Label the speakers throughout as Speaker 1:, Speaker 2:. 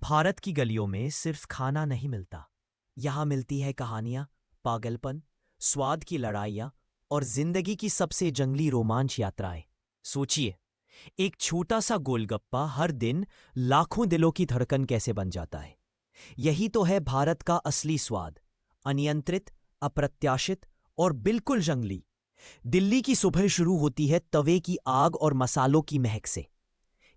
Speaker 1: भारत की गलियों में सिर्फ खाना नहीं मिलता। यहाँ मिलती है कहानियां, पागलपन, स्वाद की लड़ाइयाँ और जिंदगी की सबसे जंगली रोमांच यात्राएं। सोचिए, एक छोटा सा गोलगप्पा हर दिन लाखों दिलों की धड़कन कैसे बन जाता है। यही तो है भारत का असली स्वाद, अनियंत्रित, अप्रत्याशित और बिल्कुल जंगली। दिल्ली की सुबह शुरू होती है तवे की आग और मसालों की महक से।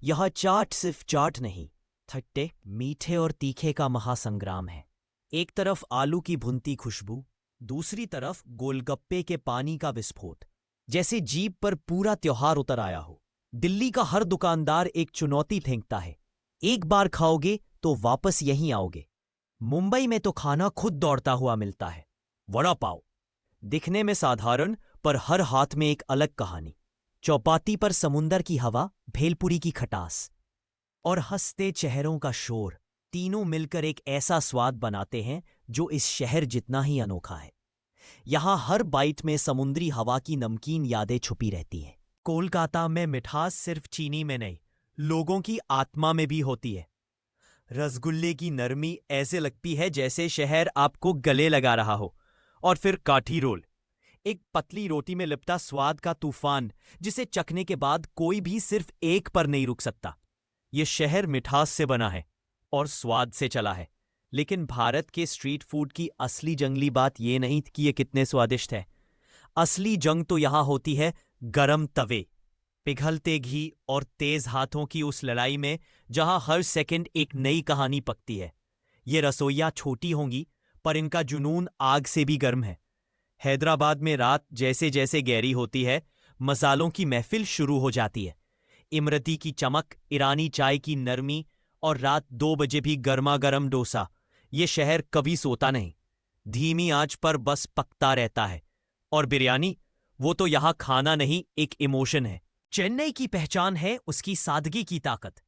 Speaker 1: यह चाट सिर्फ चाट नहीं, खट्टे, मीठे और तीखे का महासंग्राम है। एक तरफ आलू की भुनती खुशबू, दूसरी तरफ गोलगप्पे के पानी का विस्फोट, जैसे जीभ पर पूरा त्योहार उतर आया हो। दिल्ली का हर दुकानदार एक चुनौती फेंकता है, एक बार खाओगे तो वापस यहीं आओगे। मुंबई में तो खाना खुद दौड़ता हुआ मिलता है। वड़ा पाव, दिखने में साधारण पर हर हाथ में एक अलग कहानी। चौपाटी पर समुंदर की हवा, भेलपुरी की खटास और हंसते चेहरों का शोर, तीनों मिलकर एक ऐसा स्वाद बनाते हैं जो इस शहर जितना ही अनोखा है। यहाँ हर बाइट में समुद्री हवा की नमकीन यादें छुपी रहती हैं। कोलकाता में मिठास सिर्फ चीनी में नहीं, लोगों की आत्मा में भी होती है। रसगुल्ले की नरमी ऐसे लगती है जैसे शहर आपको गले लगा रहा हो। और फिर काठी रोल, एक पतली रोटी में लिपटा स्वाद का तूफान, जिसे चखने के बाद कोई भी सिर्फ एक पर नहीं रुक सकता। ये शहर मिठास से बना है और स्वाद से चला है। लेकिन भारत के स्ट्रीट फूड की असली जंगली बात ये नहीं कि ये कितने स्वादिष्ट है। असली जंग तो यहाँ होती है गरम तवे, पिघलते घी और तेज हाथों की उस लड़ाई में, जहां हर सेकंड एक नई कहानी पकती है। ये रसोइयाँ छोटी होंगी, पर इनका जुनून आग से भी गर्म है। हैदराबाद में रात जैसे जैसे गहरी होती है, मसालों की महफिल शुरू हो जाती है। इमरती की चमक, ईरानी चाय की नरमी और रात 2 बजे भी गर्मा गर्म डोसा। ये शहर कभी सोता नहीं, धीमी आंच पर बस पकता रहता है। और बिरयानी, वो तो यहाँ खाना नहीं, एक इमोशन है। चेन्नई की पहचान है उसकी सादगी की ताकत।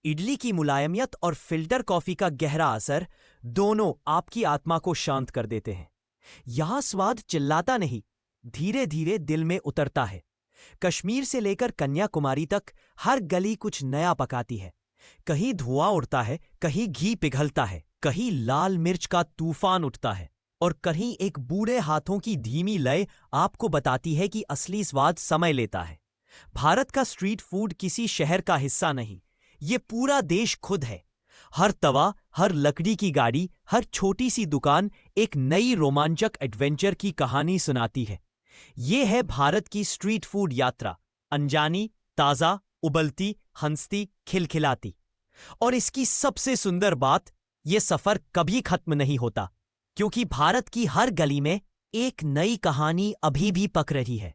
Speaker 1: इडली की मुलायमियत और फिल्टर कॉफी का गहरा असर, दोनों आपकी आत्मा को शांत कर देते हैं। यहां स्वाद चिल्लाता नहीं, धीरे धीरे दिल में उतरता है। कश्मीर से लेकर कन्याकुमारी तक हर गली कुछ नया पकाती है। कहीं धुआं उड़ता है, कहीं घी पिघलता है, कहीं लाल मिर्च का तूफान उठता है, और कहीं एक बूढ़े हाथों की धीमी लय आपको बताती है कि असली स्वाद समय लेता है। भारत का स्ट्रीट फूड किसी शहर का हिस्सा नहीं, ये पूरा देश खुद है। हर तवा, हर लकड़ी की गाड़ी, हर छोटी सी दुकान एक नई रोमांचक एडवेंचर की कहानी सुनाती है। ये है भारत की स्ट्रीट फूड यात्रा, अनजानी, ताजा, उबलती, हंसती, खिलखिलाती। और इसकी सबसे सुंदर बात, ये सफर कभी खत्म नहीं होता, क्योंकि भारत की हर गली में एक नई कहानी अभी भी पक रही है।